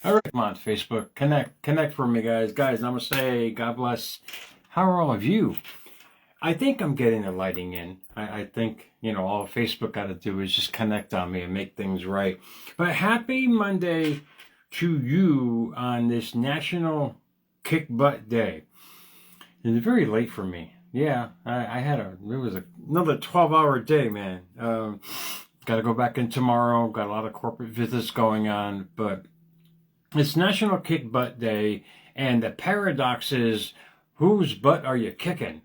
All right, come on, Facebook. Connect for me, guys. Guys, namaste. God bless. How are all of you? I think I'm getting the lighting in. I think, all Facebook got to do is just connect on me and make things right. But happy Monday to you on this National Kick Butt Day. It's very late for me. Yeah, it was another 12-hour day, man. Got to go back in tomorrow. Got a lot of corporate visits going on, but it's National Kick Butt Day, and the paradox is, whose butt are you kicking?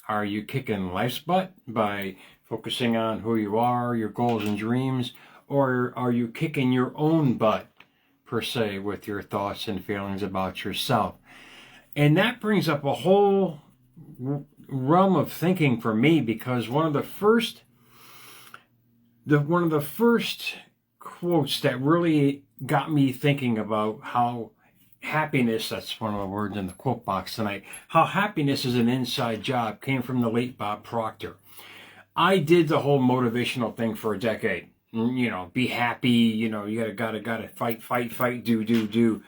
Are you kicking life's butt by focusing on who you are, your goals and dreams, or are you kicking your own butt, per se, with your thoughts and feelings about yourself? And that brings up a whole realm of thinking for me, because one of the first quotes that really got me thinking about how happiness, that's one of the words in the quote box tonight, how happiness is an inside job, came from the late Bob Proctor. I did the whole motivational thing for a decade. Be happy, you gotta fight, do.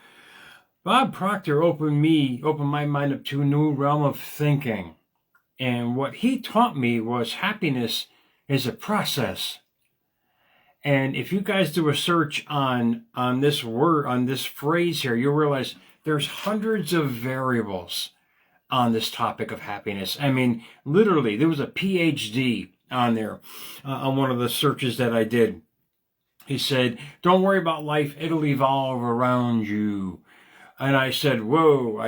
Bob Proctor opened my mind up to a new realm of thinking. And what he taught me was happiness is a process. And if you guys do a search on this word, on this phrase here, you'll realize there's hundreds of variables on this topic of happiness. I mean, literally, there was a PhD on there on one of the searches that I did. He said, don't worry about life, it'll evolve around you. And I said, whoa,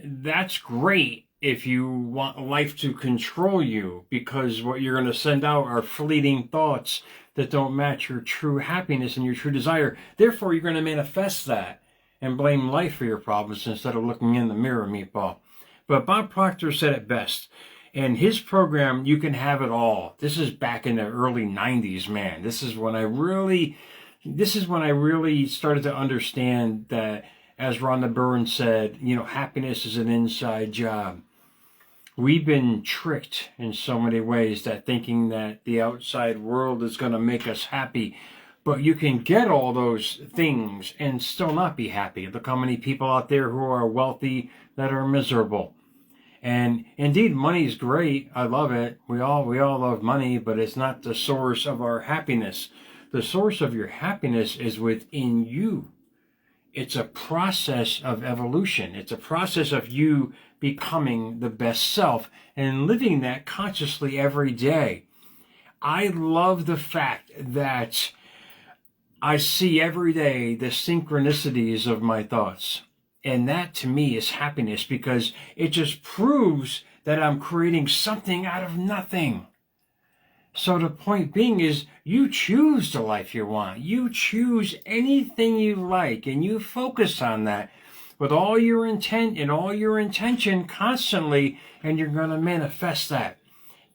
that's great if you want life to control you, because what you're going to send out are fleeting thoughts that don't match your true happiness and your true desire. Therefore, you're going to manifest that and blame life for your problems instead of looking in the mirror, meatball. But Bob Proctor said it best. In his program, You Can Have It All. This is back in the early 90s, man. This is when I really started to understand that, as Rhonda Byrne said, happiness is an inside job. We've been tricked in so many ways that thinking that the outside world is going to make us happy. But you can get all those things and still not be happy. Look how many people out there who are wealthy that are miserable. And indeed, money's great. I love it. We all love money, but it's not the source of our happiness. The source of your happiness is within you. It's a process of evolution. It's a process of you becoming the best self and living that consciously every day. I love the fact that I see every day the synchronicities of my thoughts. And that to me is happiness, because it just proves that I'm creating something out of nothing. So the point being is, you choose the life you want. You choose anything you like, and you focus on that with all your intent and all your intention constantly, and you're going to manifest that.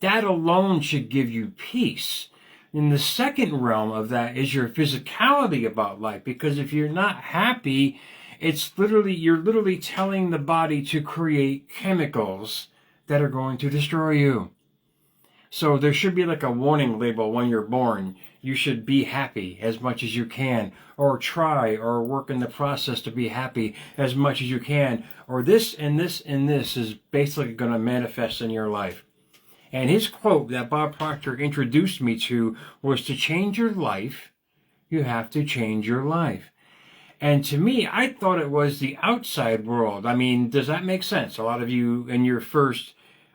That alone should give you peace. And the second realm of that is your physicality about life, because if you're not happy, you're literally telling the body to create chemicals that are going to destroy you. So there should be like a warning label when you're born. You should be happy as much as you can, or try or work in the process to be happy as much as you can, or this and this and this is basically going to manifest in your life. And his quote that Bob Proctor introduced me to was, to change your life, you have to change your life. And to me, I thought it was the outside world. I mean, does that make sense? A lot of you in your first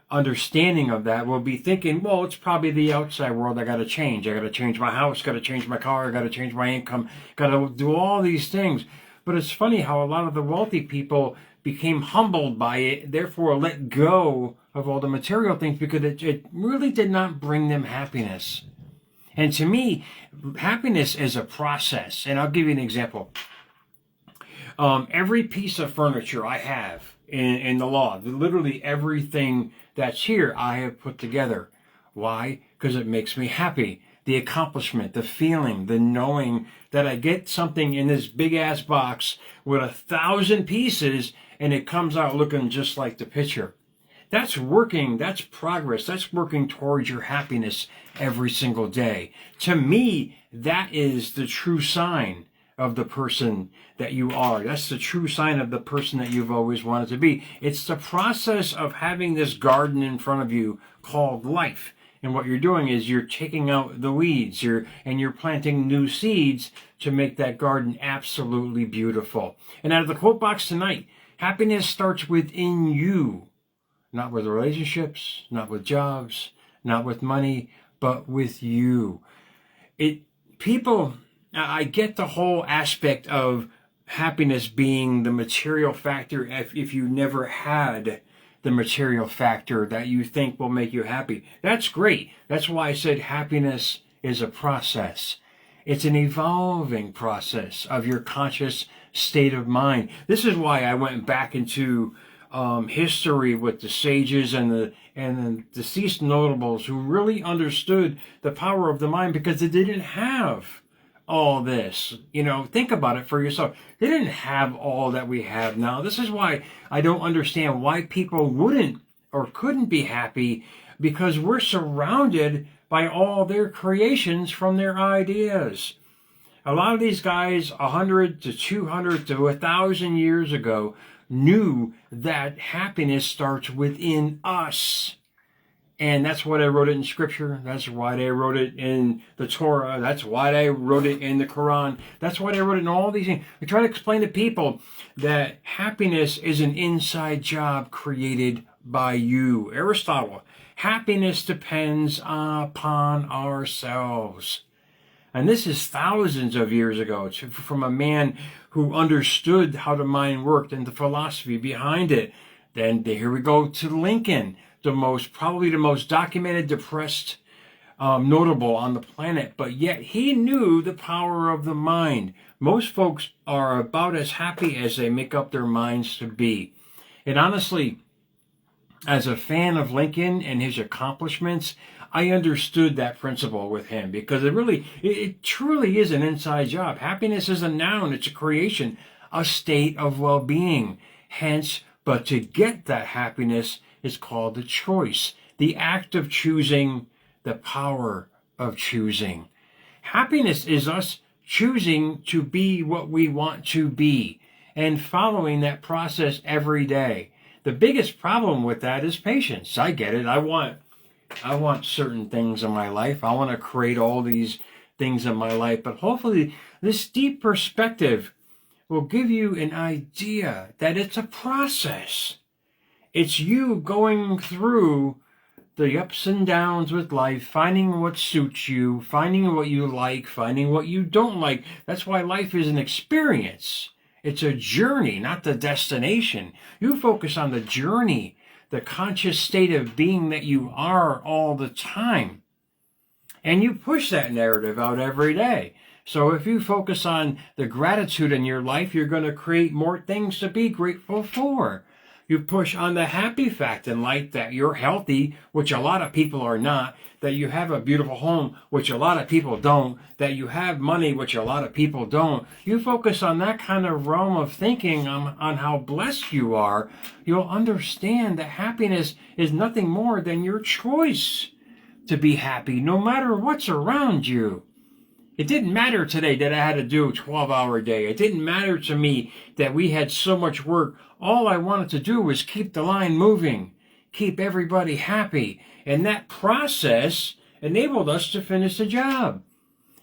understanding of that will be thinking, well, it's probably the outside world I got to change. I got to change my house, got to change my car, got to change my income, got to do all these things. But it's funny how a lot of the wealthy people became humbled by it, therefore let go of all the material things, because it really did not bring them happiness. And to me, happiness is a process. And I'll give you an example. Every piece of furniture I have in the law, literally everything that's here, I have put together. Why? Because it makes me happy. The accomplishment, the feeling, the knowing that I get something in this big ass box with 1,000 pieces and it comes out looking just like the picture. That's working, that's progress, that's working towards your happiness every single day. To me, that is the true sign of the person that you are. That's the true sign of the person that you've always wanted to be. It's the process of having this garden in front of you called life. And what you're doing is you're taking out the weeds, and you're planting new seeds to make that garden absolutely beautiful. And out of the quote box tonight, happiness starts within you, not with relationships, not with jobs, not with money, but with you. I get the whole aspect of happiness being the material factor if you never had the material factor that you think will make you happy. That's great. That's why I said happiness is a process. It's an evolving process of your conscious state of mind. This is why I went back into history with the sages and the deceased notables who really understood the power of the mind, because they didn't have all this. Think about it for yourself. They didn't have all that we have now. This is why I don't understand why people wouldn't or couldn't be happy, because we're surrounded by all their creations from their ideas. A lot of these guys 100 to 200 to 1,000 years ago knew that happiness starts within us. And that's why they wrote it in Scripture. That's why they wrote it in the Torah. That's why they wrote it in the Quran. That's why they wrote it in all these things. We try to explain to people that happiness is an inside job created by you. Aristotle, happiness depends upon ourselves. And this is thousands of years ago, from a man who understood how the mind worked and the philosophy behind it. Then here we go to Lincoln, probably the most documented depressed notable on the planet, but yet he knew the power of the mind. Most folks are about as happy as they make up their minds to be. And honestly, as a fan of Lincoln and his accomplishments, I understood that principle with him, because it truly is an inside job. Happiness is a noun, it's a creation, a state of well-being. But to get that happiness is called the choice, the act of choosing, the power of choosing. Happiness is us choosing to be what we want to be and following that process every day. The biggest problem with that is patience. I get it. I want certain things in my life. I want to create all these things in my life. But hopefully this deep perspective will give you an idea that it's a process. It's you going through the ups and downs with life, finding what suits you, finding what you like, finding what you don't like. That's why life is an experience. It's a journey, not the destination. You focus on the journey, the conscious state of being that you are all the time. And you push that narrative out every day. So if you focus on the gratitude in your life, you're going to create more things to be grateful for. You push on the happy fact in life that you're healthy, which a lot of people are not, that you have a beautiful home, which a lot of people don't, that you have money, which a lot of people don't. You focus on that kind of realm of thinking on how blessed you are, you'll understand that happiness is nothing more than your choice to be happy, no matter what's around you. It didn't matter today that I had to do a 12-hour day. It didn't matter to me that we had so much work. All I wanted to do was keep the line moving, keep everybody happy. And that process enabled us to finish the job.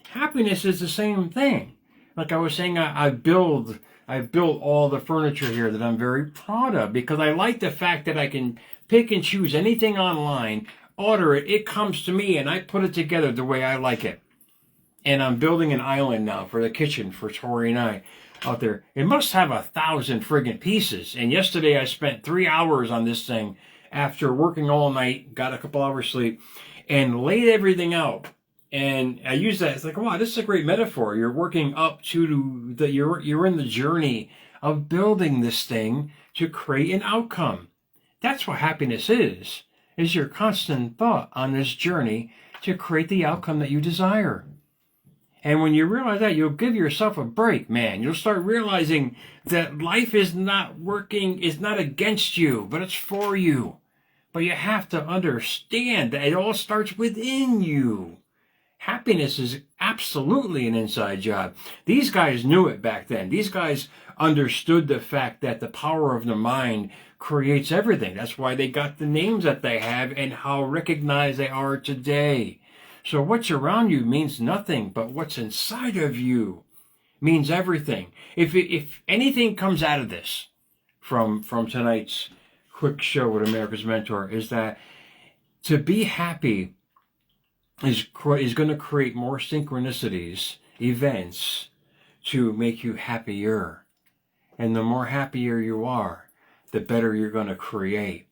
Happiness is the same thing. Like I was saying, I built all the furniture here that I'm very proud of, because I like the fact that I can pick and choose anything online, order it, it comes to me, and I put it together the way I like it. And I'm building an island now for the kitchen for Tori and I out there. It must have 1,000 friggin' pieces. And yesterday I spent 3 hours on this thing after working all night, got a couple hours sleep, and laid everything out. And I use that. It's like, wow, this is a great metaphor. You're working up to you're in the journey of building this thing to create an outcome. That's what happiness is your constant thought on this journey to create the outcome that you desire. And when you realize that, you'll give yourself a break, man. You'll start realizing that life is not working, is not against you, but it's for you. But you have to understand that it all starts within you. Happiness is absolutely an inside job. These guys knew it back then. These guys understood the fact that the power of the mind creates everything. That's why they got the names that they have and how recognized they are today. So what's around you means nothing, but what's inside of you means everything. If anything comes out of this from tonight's quick show with America's Mentor, is that to be happy is going to create more synchronicities, events, to make you happier. And the more happier you are, the better you're going to create.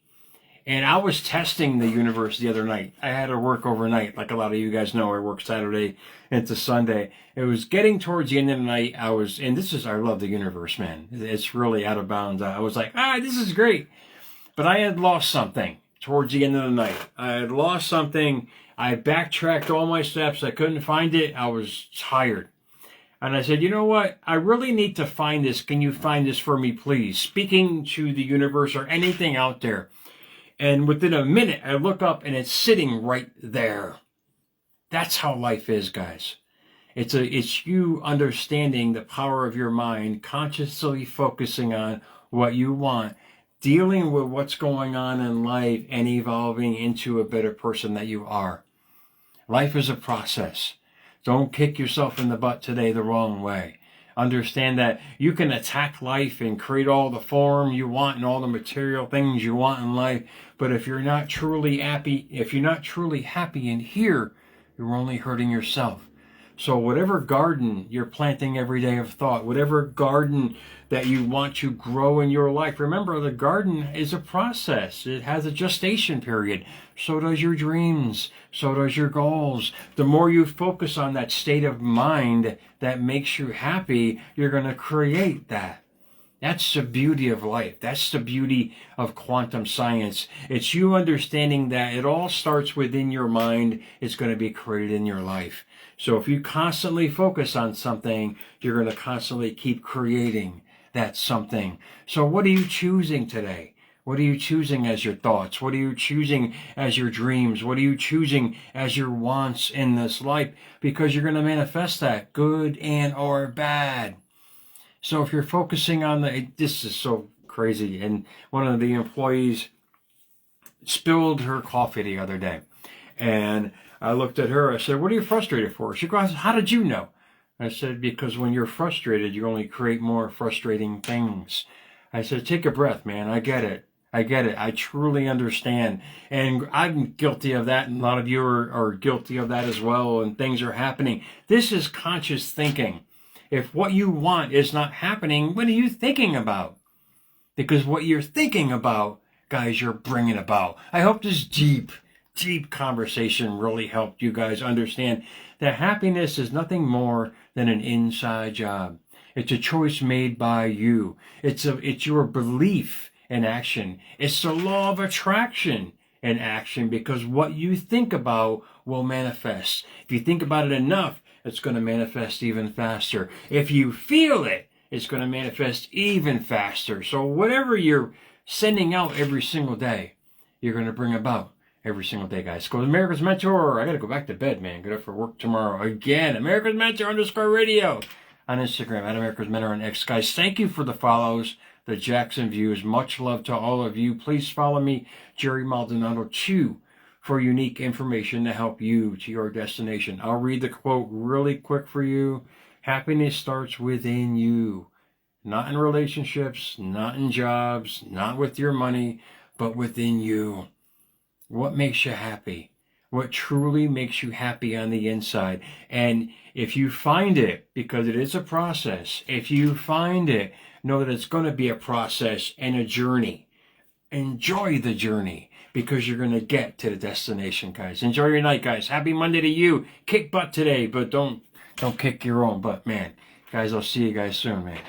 And I was testing the universe the other night. I had to work overnight. Like a lot of you guys know, I work Saturday into Sunday. It was getting towards the end of the night. I love the universe, man. It's really out of bounds. I was like, this is great. But I had lost something towards the end of the night. I had lost something. I backtracked all my steps. I couldn't find it. I was tired. And I said, you know what? I really need to find this. Can you find this for me, please? Speaking to the universe or anything out there. And within a minute, I look up and it's sitting right there. That's how life is, guys. It's you understanding the power of your mind, consciously focusing on what you want, dealing with what's going on in life, and evolving into a better person that you are. Life is a process. Don't kick yourself in the butt today the wrong way. Understand that you can attack life and create all the form you want and all the material things you want in life, but if you're not truly happy, in here, you're only hurting yourself. So whatever garden you're planting every day of thought, whatever garden that you want to grow in your life, remember the garden is a process. It has a gestation period. So does your dreams. So does your goals. The more you focus on that state of mind that makes you happy, you're going to create that. That's the beauty of life. That's the beauty of quantum science. It's you understanding that it all starts within your mind. It's going to be created in your life. So if you constantly focus on something, you're going to constantly keep creating that something. So what are you choosing today? What are you choosing as your thoughts? What are you choosing as your dreams? What are you choosing as your wants in this life? Because you're going to manifest that, good and or bad. So if you're focusing on this is so crazy. And one of the employees spilled her coffee the other day. And I looked at her, I said, what are you frustrated for? She goes, how did you know? I said, because when you're frustrated, you only create more frustrating things. I said, take a breath, man. I get it. I truly understand. And I'm guilty of that. And a lot of you are guilty of that as well. And things are happening. This is conscious thinking. If what you want is not happening, what are you thinking about? Because what you're thinking about, guys, you're bringing about. I hope this deep conversation really helped you guys understand that happiness is nothing more than an inside job. It's a choice made by you. It's your belief in action. It's the law of attraction in action, because what you think about will manifest. If you think about it enough, it's going to manifest even faster. If you feel it, it's going to manifest even faster. So whatever you're sending out every single day, you're going to bring about every single day, guys. Go to America's Mentor. I got to go back to bed, man. Get up for work tomorrow. Again, America's Mentor _radio on Instagram, at America's Mentor on X. Guys, thank you for the follows, the Jackson views. Much love to all of you. Please follow me, Jerry Maldonado 2, for unique information to help you to your destination. I'll read the quote really quick for you. Happiness starts within you. Not in relationships, not in jobs, not with your money, but within you. What makes you happy? What truly makes you happy on the inside? And if you find it, because it is a process, if you find it, know that it's going to be a process and a journey. Enjoy the journey, because you're going to get to the destination, guys. Enjoy your night, guys. Happy Monday to you. Kick butt today, but don't kick your own butt, man. Guys, I'll see you guys soon, man.